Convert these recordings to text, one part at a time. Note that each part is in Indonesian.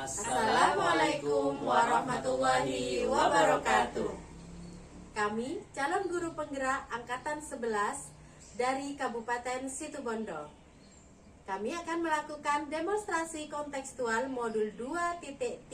Assalamualaikum warahmatullahi wabarakatuh. Kami calon guru penggerak Angkatan 11 dari Kabupaten Situbondo. Kami akan melakukan demonstrasi kontekstual modul 2.3,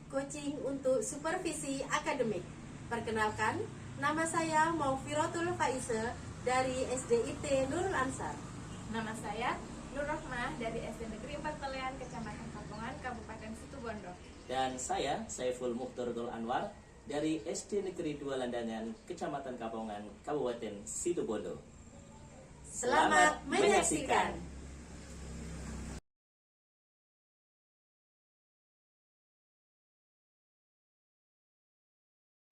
coaching untuk supervisi akademik. Perkenalkan, nama saya Maufirotul Faiza dari SDIT Nurul Ansar. Nama saya Nur Rahmah dari SD Negeri 4 Pelean, Kecamatan Kapongan, Kabupaten Situbondo. Dan saya Saiful Mukhtarul Anwar dari SD Negeri 2 Landangan, Kecamatan Kapongan, Kabupaten Situbondo. Selamat menyaksikan.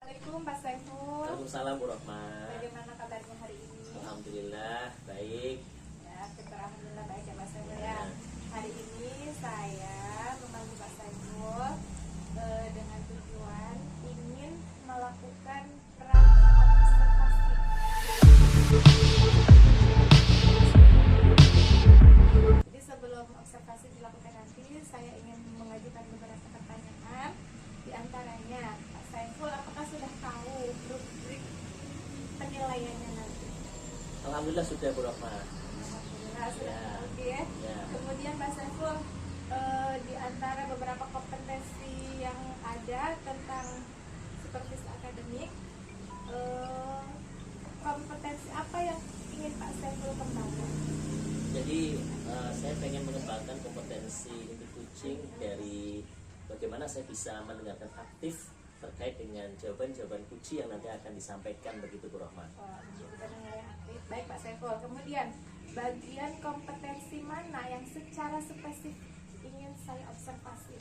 Assalamualaikum Pak Saiful. Waalaikumsalam Bu Rahmah. Bagaimana kabarnya hari ini? Alhamdulillah baik. Ya, alhamdulillah baik ya Pak Saiful ya. Hari ini saya memanggil Pak Saiful dengan tujuan ingin melakukan observasi. Jadi sebelum observasi dilakukan nanti, saya ingin mengajukan beberapa pertanyaan. Di antaranya, Pak Saiful, apakah sudah tahu rubrik penilaiannya nanti? Alhamdulillah sudah Bu Rahmah. Alhamdulillah sudah Ya. tahu ya. Ya. Kemudian Pak Saiful, di antara beberapa kompetensi yang ada tentang supervisi akademik, kompetensi apa yang ingin Pak Saiful kembangkan? Jadi saya pengen mengembangkan kompetensi untuk coaching dari bagaimana saya bisa mendengarkan aktif terkait dengan jawaban-jawaban kunci yang nanti akan disampaikan, begitu Bu Rahman. Baik Pak Saiful. Kemudian bagian kompetensi mana yang secara spesifik ingin saya observasi?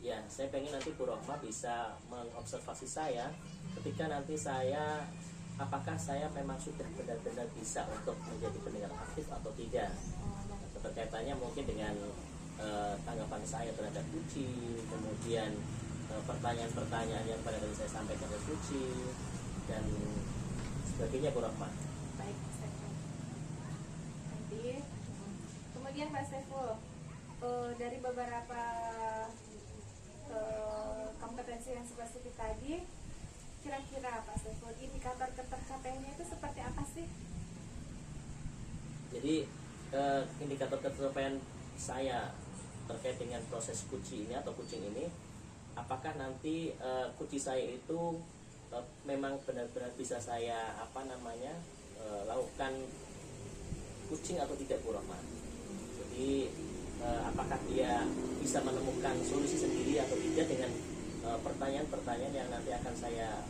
Ya, saya pengen nanti Bu Rahma bisa mengobservasi saya ketika nanti saya, apakah saya memang sudah benar-benar bisa untuk menjadi pendengar aktif atau tidak. Keterkaitannya mungkin dengan tanggapan saya terhadap kunci, kemudian pertanyaan-pertanyaan yang pada kali saya sampaikan ke kunci dan sebagainya Bu Rahma. Baik Pak Saiful. Nanti kemudian Pak Saiful, dari beberapa kompetensi yang spesifik tadi, kira-kira Pak Saiful indikator ketercapaiannya itu seperti apa sih? Jadi indikator ketercapaian saya terkait dengan proses kunci ini atau coaching ini, apakah nanti kunci saya itu memang benar-benar bisa saya lakukan coaching atau tidak Bu Rahman. Jadi apakah dia bisa menemukan solusi sendiri atau tidak dengan pertanyaan-pertanyaan yang nanti akan saya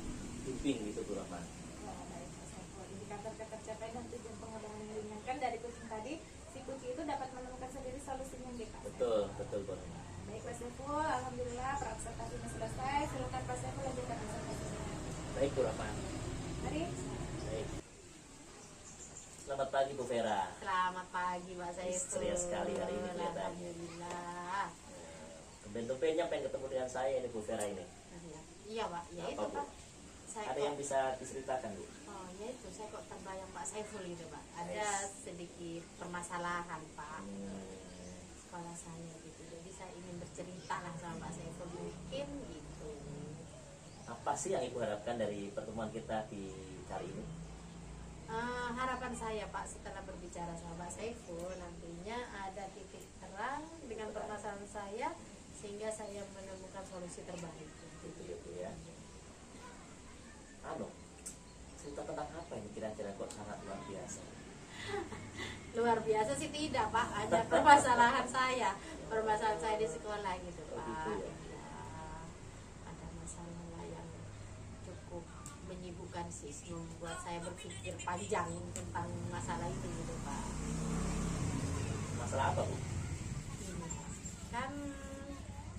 bimbing gitu Bu Rahman. Baik Pak Saiful, indikator ketercapaian dan tujuan pengembangan yang diinginkan dari coaching tadi, si kunci itu dapat menemukan sendiri solusinya gitu Pak. Betul Bu Rahman. Baik Pak Saiful, alhamdulillah praobservasinya selesai. Silakan Pak Saiful lanjutkan observasinya. Baik Bu Rahman. Mari. Baik. Selamat pagi Bu Vera. Selamat pagi Pak Saiful. Ceria sekali hari ini kelihatannya. Alhamdulillah. Tumben-tumbennya pengen ketemu dengan saya ini Bu Vera ini. Iya Pak, ya Apa, itu Bu? Pak. Saya Ada kok, yang bisa diceritakan Bu? oh ya itu saya kok terbayang Pak Saiful gitu Pak. Ada sedikit permasalahan Pak sekolah saya gitu. Jadi saya ingin bercerita lah sama Pak Saiful mungkin gitu. Apa sih yang Ibu harapkan dari pertemuan kita di kali ini? Harapan saya Pak setelah berbicara sama Pak Saiful nantinya ada titik terang dengan permasalahan saya sehingga saya menemukan solusi terbaik. Gitu ya Bu ya. Cerita tentang apa ini kira-kira kok sangat luar biasa? Luar biasa sih tidak Pak, hanya permasalahan saya di sekolah gitu Oh, Pak. gitu ya. Ya, ada masalah yang cukup menyibukkan sih, membuat saya berpikir panjang tentang masalah itu gitu Pak. Masalah apa Bu? Ini kan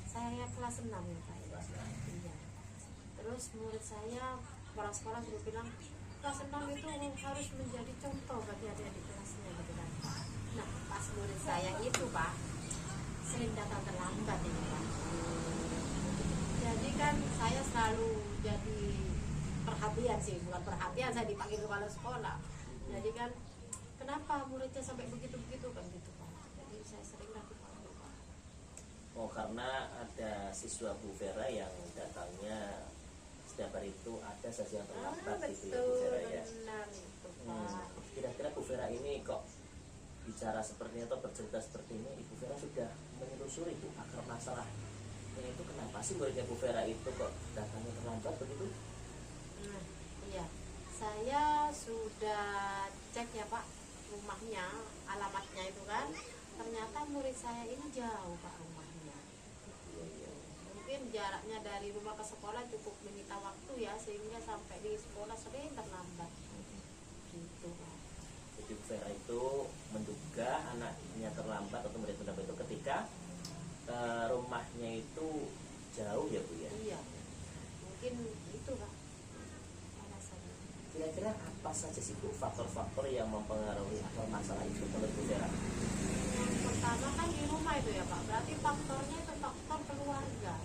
saya kelas 6 ya Pak. Kelas enam. Iya. Terus murid saya kepala sekolah sudah bilang kelas 6 itu harus menjadi contoh bagi adik-adik kelasnya gitu kan. Nah pas murid saya itu Pak sering datang terlambat ini Pak. Jadi kan saya selalu jadi perhatian sih, bukan perhatian, saya dipanggil kepala sekolah. Jadi kan kenapa muridnya sampai begitu-begitu kan gitu Pak. Jadi saya sering nanti panggil Pak. Oh, karena ada siswa Bu Vera yang datangnya setiap hari itu ada saja yang terlambat gitu ya Bu betul, Vera ya. benar itu Pak. Kira-kira Bu Vera ini kok bicara seperti ini atau bercerita seperti ini, Ibu Vera sudah menelusuri Bu akar masalahnya itu kenapa sih muridnya Bu Vera itu kok datangnya terlambat begitu? Nah, iya, saya sudah cek ya Pak rumahnya, alamatnya itu kan. Ternyata murid saya ini jauh Pak rumahnya. Mungkin jaraknya dari rumah ke sekolah cukup menyita waktu ya, sehingga sampai di sekolah sering terlambat. Gitu Pak. Jadi Bu Vera itu menduga anaknya terlambat atau murid terlambat itu ketika rumahnya itu jauh ya Bu ya. Iya, mungkin itu Pak alasannya. Kira-kira apa saja sih Bu faktor-faktor yang mempengaruhi akar masalah itu menurut Bu Vera? Yang pertama kan di rumah itu ya Pak, berarti faktornya itu faktor keluarga.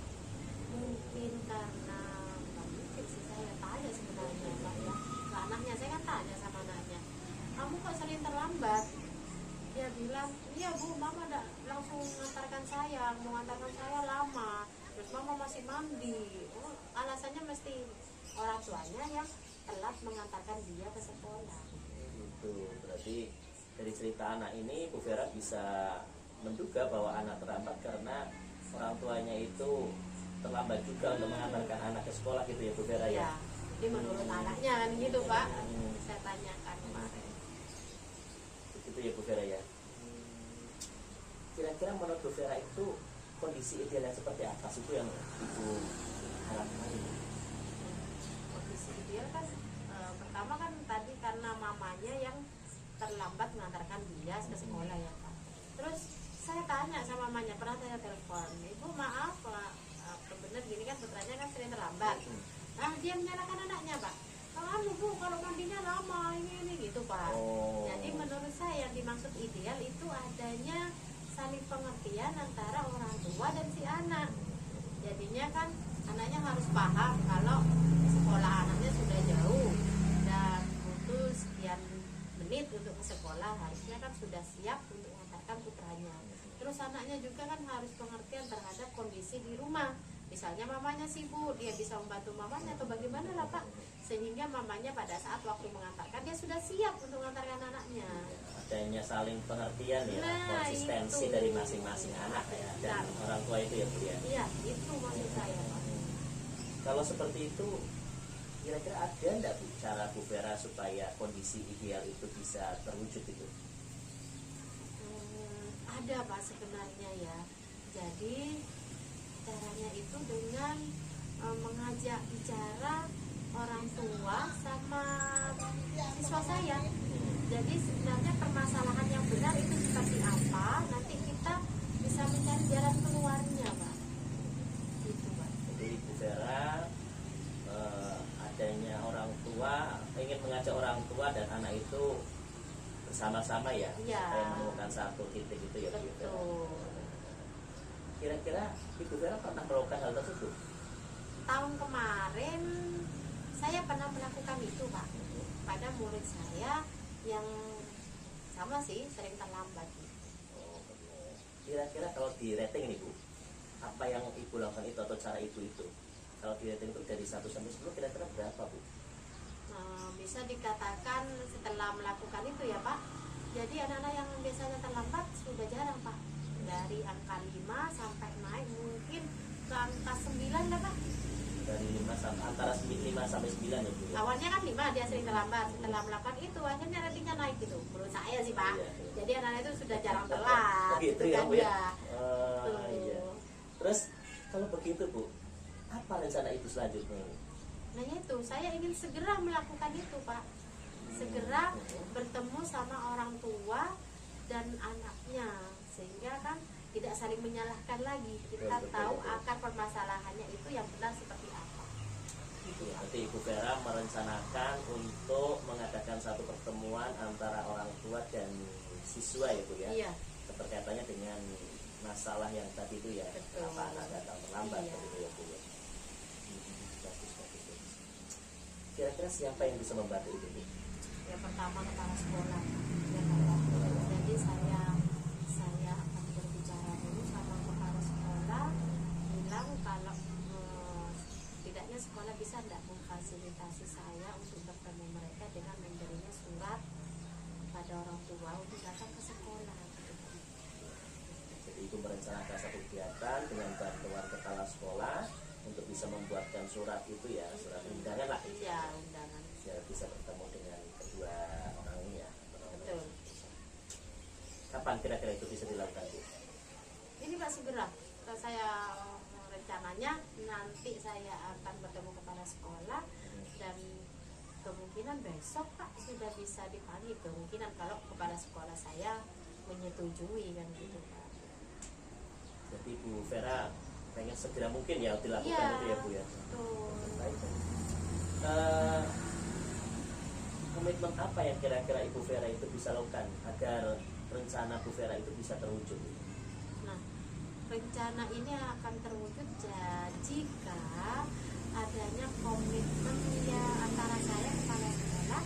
Mungkin karena nggak mungkin sih, saya tanya sebenarnya Pak ya, ke anaknya, saya kan tanya sama anaknya, kamu kok sering terlambat? Dia bilang, iya Bu, mama udah langsung mengantarkan saya, mau mengantarkan saya lama, terus mama masih mandi. Oh, alasannya mesti orang tuanya yang telat mengantarkan dia ke sekolah. Gitu. Berarti dari cerita anak ini Bu Vera bisa menduga bahwa anak terlambat karena orang tuanya itu terlambat juga untuk mengantarkan anak ke sekolah gitu ya Bu Vera ya. Ya, jadi menurut anaknya kan gitu Pak. Saya tanyakan kemarin. Begitu ya Bu Vera ya. Kira-kira menurut Bu Vera itu kondisi ideal yang seperti apa sih Bu yang Ibu harapkan? Kondisi ideal kan pertama kan tadi karena mamanya yang terlambat mengantarkan dia ke sekolah ya Pak. Terus saya tanya sama mamanya, pernah saya telepon, Ibu maaf Pak, bener gini kan putranya kan sering terlambat. Nah dia menyalahkan anaknya Pak, kamu Bu kalau mandinya lama ini gitu Pak. Oh. Jadi menurut saya yang dimaksud ideal itu adanya saling pengertian antara orang tua dan si anak. Jadinya kan anaknya harus paham kalau sekolah anaknya sudah jauh dan butuh sekian menit untuk ke sekolah, harusnya kan sudah siap untuk mengantarkan putranya. Terus anaknya juga kan harus pengertian terhadap kondisi di rumah. Misalnya mamanya sibuk, dia bisa membantu mamanya atau bagaimana lah Pak, sehingga mamanya pada saat waktu mengantarkan dia sudah siap untuk mengantarkan anaknya. Adanya saling pengertian ya, Nah, konsistensi itu. dari masing-masing anak ya dan Nah. orang tua itu ya Bu ya. Iya, itu maksud saya Pak. Kalau seperti itu, kira-kira ada enggak Bu cara Bu Vera supaya kondisi ideal itu bisa terwujud itu? Ada Pak sebenarnya ya. Jadi caranya itu dengan mengajak bicara orang tua sama siswa saya. Jadi sebenarnya permasalahan yang benar itu seperti apa, nanti kita bisa mencari jalan keluarnya Pak. Gitu Pak. Jadi Bu Vera adanya orang tua, ingin mengajak orang tua dan anak itu bersama-sama ya, Iya. supaya menemukan satu titik itu ya Bu Vera. Betul. Kira-kira Ibu Vera pernah melakukan hal tersebut? Tahun kemarin saya pernah melakukan itu Pak pada murid saya yang sama sih sering terlambat. Oh, benar. Kira-kira kalau di rating ini Bu, apa yang Ibu lakukan itu atau cara itu? Kalau di rating itu dari 1 sampai 10 kira-kira berapa Bu? Bisa dikatakan setelah melakukan itu ya Pak, jadi anak-anak yang biasanya terlambat sudah jarang Pak. Dari angka 5 sampai naik mungkin ke angka 9 lah Pak. Dari 5 sampai antara 5 sampai 9 ya Bu ya? Awalnya kan 5 dia sering terlambat, setelah melakukan itu akhirnya ratingnya naik gitu. Menurut saya sih Pak. Iya, iya. Jadi anak-anak itu sudah jarang telat. Begitu gitu ya kan, Bu ya? ya. Oh, iya. Terus kalau begitu Bu, apa rencana itu selanjutnya? Nah itu saya ingin segera melakukan itu Pak, segera bertemu sama orang tua dan anaknya, sehingga kan tidak saling menyalahkan lagi, kita Betul, tahu betul. akar permasalahannya itu yang benar seperti apa. Gitu ya. Nanti Ibu Vera merencanakan untuk mengadakan satu pertemuan antara orang tua dan siswa ya Bu ya? Iya. Keterkaitannya dengan masalah yang tadi itu ya, Betul. apa anak datang terlambat Iya. gitu ya Bu ya? Bagus. Kira-kira siapa yang bisa membantu itu Bu? Yang pertama kepala sekolah, ya Pak. Jadi saya akan berbicara dulu sama kepala sekolah fasilitasi saya untuk bertemu mereka dengan memberinya surat pada orang tua untuk datang ke sekolah. Jadi ibu merencanakan satu kegiatan dengan bantuan kepala sekolah untuk bisa membuatkan surat itu ya, surat undangan lah. Iya, undangan. Biar bisa bertemu dengan kedua orang ini ya. Betul. Kapan kira-kira itu bisa dilakukan Bu? Ini Pak segera. Saya rencananya nanti saya akan bertemu kepala sekolah dan kemungkinan besok Pak sudah bisa dipanggil, kemungkinan kalau kepala sekolah saya menyetujui kan gitu Pak. Jadi Bu Vera pengen segera mungkin ya dilakukan Iya, itu ya Bu ya. betul. Baik. Komitmen apa yang kira-kira Ibu Vera itu bisa lakukan agar rencana Bu Vera itu bisa terwujud? Nah, rencana ini akan terwujud jika adanya komitmen ya antara saya kepala sekolah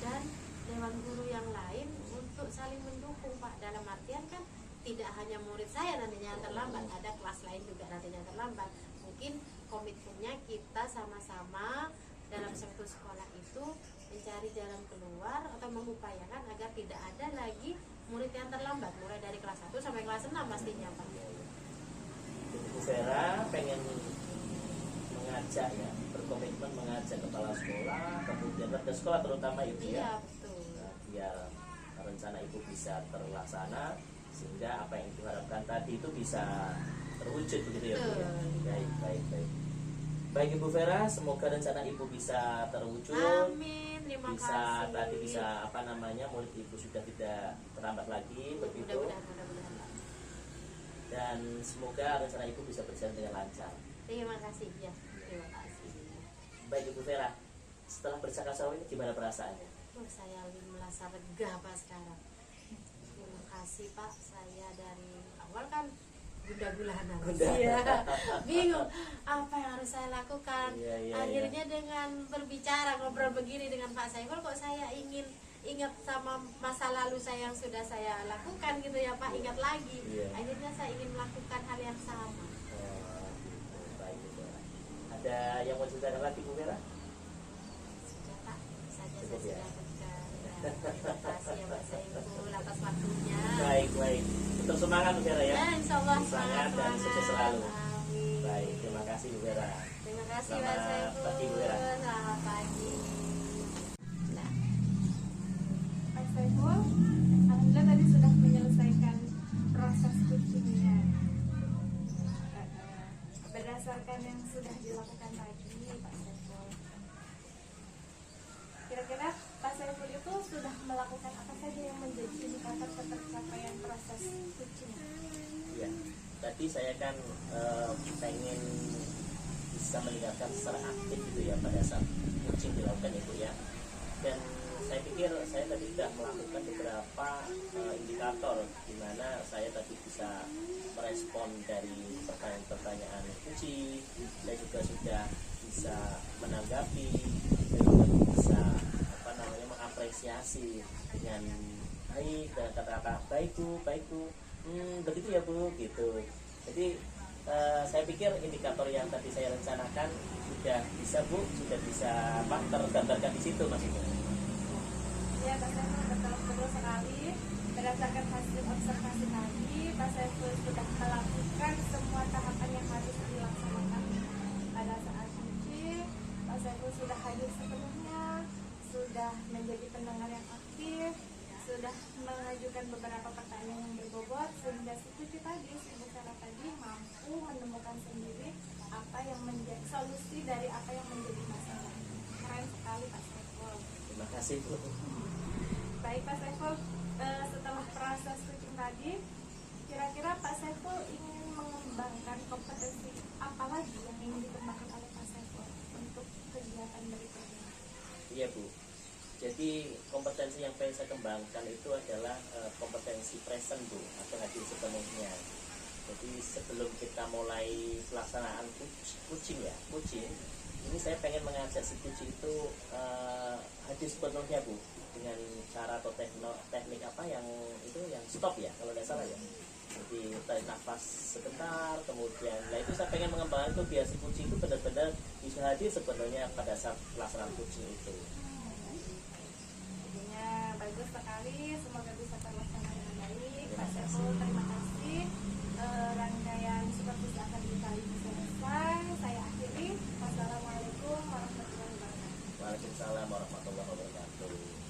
dan dewan guru yang lain untuk saling mendukung Pak. Dalam artian kan tidak hanya murid saya nantinya yang terlambat, ada kelas lain juga nantinya terlambat. Mungkin komitmennya kita sama-sama dalam satu sekolah itu mencari jalan keluar atau mengupayakan agar tidak ada lagi murid yang terlambat, mulai dari kelas 1 sampai kelas 6 pastinya Pak. Jadi Bu Vera pengen mengajak ya, berkomitmen mengajak kepala sekolah, kemudian warga sekolah terutama itu Iya, ya. betul. Nah, biar rencana Ibu bisa terlaksana sehingga apa yang Ibu harapkan tadi itu bisa terwujud begitu ya Bu ya. Betul. Baik. Baik Ibu Vera, semoga rencana Ibu bisa terwujud. Amin, terima Bisa kasih. tadi bisa apa namanya, murid Ibu sudah tidak terlambat lagi begitu. Mudah-mudahan. Dan semoga rencana Ibu bisa berjalan dengan lancar. Terima kasih ya. Terima kasih. Baik Ibu Vera, setelah bercakap sama ini gimana perasaannya? Saya merasa lega Pak sekarang. Terima kasih Pak. Saya dari awal kan gula-gulanan. Iya. Bingung apa yang harus saya lakukan. Iya. Akhirnya dengan berbicara ngobrol begini dengan Pak Saiful, kok saya ingin ingat sama masa lalu saya yang sudah saya lakukan gitu ya Pak, ingat lagi. Iya. Akhirnya saya ingin melakukan hal yang sama. Baik Bu Vera. Ada yang mau ceritakan lagi Bu Vera? Sudah Pak, saja saya Cukup, ya? sudah lega. Ya, terima kasih ya Pak Saiful atas waktunya. Baik. Tetap semangat Bu Vera ya. Ya, insya Allah Semangat dan sukses selalu. Amin. Baik, terima kasih Bu Vera. Terima kasih Pak Selamat Saiful. pagi, Bu Vera. Selamat pagi. Nah, Pak Saiful, alhamdulillah tadi sudah menyelesaikan proses kucingnya. Berdasarkan yang sudah dilakukan tadi, Pak Saiful, kira-kira Pak Saiful itu sudah melakukan apa saja yang menjadi indikator ketercapaian proses kucing? Ya, tadi saya kan pengen bisa meningkatkan secara aktif gitu ya pada saat coaching dilakukan itu ya. Dan saya pikir saya tadi sudah melakukan beberapa indikator di mana saya tadi bisa merespon dari pertanyaan-pertanyaan coaching. Saya juga sudah bisa menanggapi dan juga bisa mengapresiasi dengan baik dan kata-kata baik Bu, begitu ya Bu gitu. Jadi saya pikir indikator yang tadi saya rencanakan sudah bisa Bu, sudah bisa tergambarkan di situ maksudnya. Ya, Pak Saiful betul sekali. Berdasarkan hasil observasi tadi, Pak Saiful sudah melakukan semua tahapan yang harus dilaksanakan pada saat coaching. Pak Saiful sudah hadir sepenuhnya, sudah menjadi pendengar yang aktif, sudah mengajukan beberapa pertanyaan yang berbobot sehingga si cucu tadi, si Sarah tadi mampu menemukan sendiri apa yang menjadi solusi dari apa yang menjadi masalah. Keren sekali Pak Saiful. Terima kasih Bu. Baik Pak Saiful, setelah proses coaching tadi, kira-kira Pak Saiful ingin mengembangkan kompetensi apa lagi yang ingin dikembangkan oleh Pak Saiful untuk kegiatan berikutnya? Iya Bu. Jadi kompetensi yang pengen saya kembangkan itu adalah kompetensi present Bu, atau hadir sepenuhnya. Jadi sebelum kita mulai pelaksanaan coaching, ini saya pengen mengajak si coaching itu hadir sepenuhnya Bu, dengan cara atau teknik apa yang itu yang stop ya kalau tidak salah ya. Jadi tarik nafas sebentar, kemudian, nah itu saya pengen mengembangkan itu biar si kucing itu benar-benar bisa hadir sebenarnya pada saat pelaksanaan kucing itu. Jadinya bagus sekali, semoga bisa terlaksana dengan baik. Pak Saiful, terima kasih. Rangkaian supervisi akademik kali ini selesai. Saya akhiri. Wassalamualaikum warahmatullahi wabarakatuh. Waalaikumsalam warahmatullahi wabarakatuh.